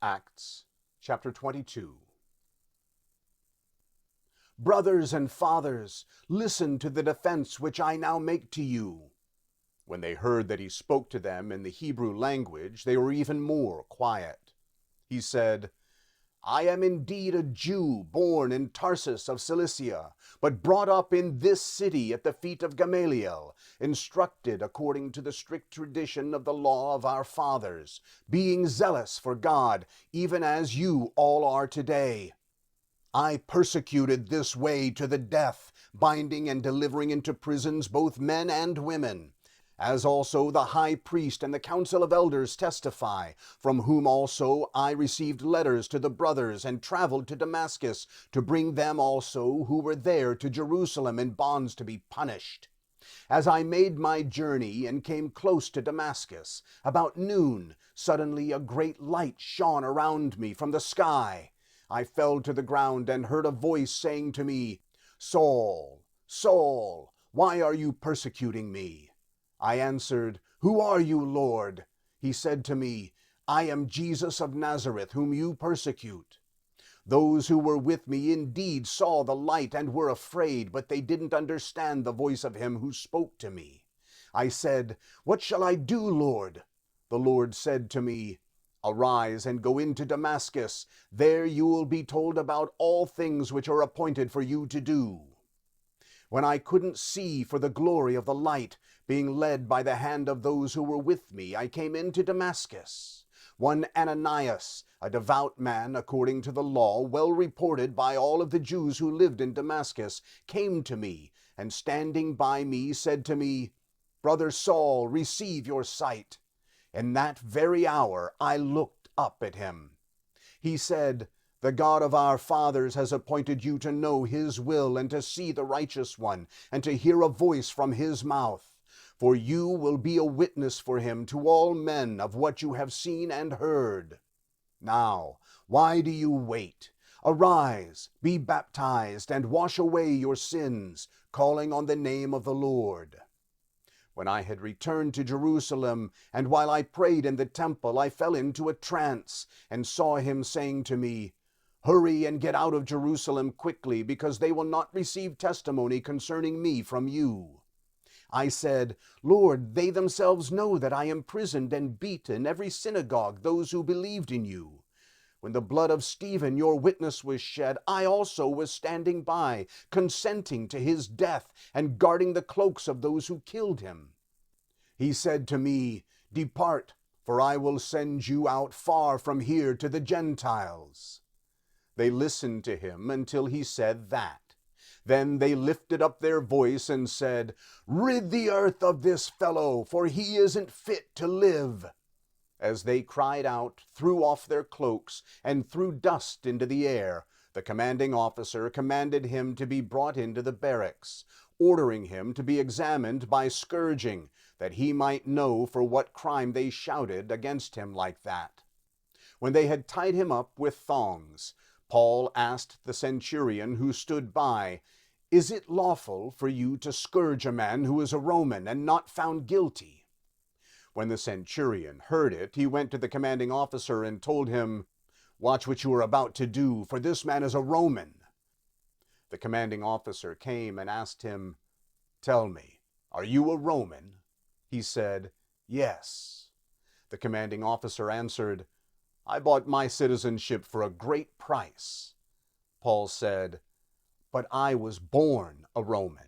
Acts chapter 22. Brothers and fathers, listen to the defense which I now make to you. When they heard that he spoke to them in the Hebrew language, they were even more quiet. He said, I am indeed a Jew born in Tarsus of Cilicia, but brought up in this city at the feet of Gamaliel, instructed according to the strict tradition of the law of our fathers, being zealous for God, even as you all are today. I persecuted this way to the death, binding and delivering into prisons both men and women, as also the high priest and the council of elders testify, from whom also I received letters to the brothers and traveled to Damascus to bring them also who were there to Jerusalem in bonds to be punished. As I made my journey and came close to Damascus, about noon, suddenly a great light shone around me from the sky. I fell to the ground and heard a voice saying to me, Saul, Saul, why are you persecuting me? I answered, Who are you, Lord? He said to me, I am Jesus of Nazareth, whom you persecute. Those who were with me indeed saw the light and were afraid, but they didn't understand the voice of him who spoke to me. I said, What shall I do, Lord? The Lord said to me, Arise and go into Damascus. There you will be told about all things which are appointed for you to do. When I couldn't see for the glory of the light, being led by the hand of those who were with me, I came into Damascus. One Ananias, a devout man according to the law, well reported by all of the Jews who lived in Damascus, came to me, and standing by me said to me, Brother Saul, receive your sight. In that very hour I looked up at him. He said, The God of our fathers has appointed you to know his will and to see the righteous one and to hear a voice from his mouth. For you will be a witness for him to all men of what you have seen and heard. Now, why do you wait? Arise, be baptized, and wash away your sins, calling on the name of the Lord. When I had returned to Jerusalem, and while I prayed in the temple, I fell into a trance, and saw him saying to me, Hurry and get out of Jerusalem quickly, because they will not receive testimony concerning me from you. I said, Lord, they themselves know that I imprisoned and beat in every synagogue those who believed in you. When the blood of Stephen, your witness, was shed, I also was standing by, consenting to his death and guarding the cloaks of those who killed him. He said to me, Depart, for I will send you out far from here to the Gentiles. They listened to him until he said that. Then they lifted up their voice and said, Rid the earth of this fellow, for he isn't fit to live. As they cried out, threw off their cloaks, and threw dust into the air, the commanding officer commanded him to be brought into the barracks, ordering him to be examined by scourging, that he might know for what crime they shouted against him like that. When they had tied him up with thongs, Paul asked the centurion who stood by, Is it lawful for you to scourge a man who is a Roman and not found guilty? When the centurion heard it, he went to the commanding officer and told him, Watch what you are about to do, for this man is a Roman. The commanding officer came and asked him, Tell me, are you a Roman? He said, Yes. The commanding officer answered, I bought my citizenship for a great price. Paul said, But I was born a Roman.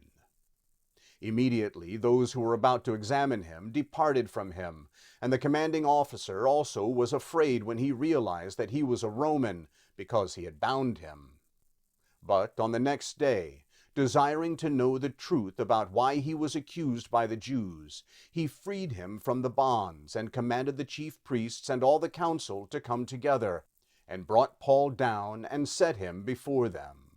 Immediately those who were about to examine him departed from him, and the commanding officer also was afraid when he realized that he was a Roman, because he had bound him. But on the next day, desiring to know the truth about why he was accused by the Jews, he freed him from the bonds, and commanded the chief priests and all the council to come together, and brought Paul down and set him before them.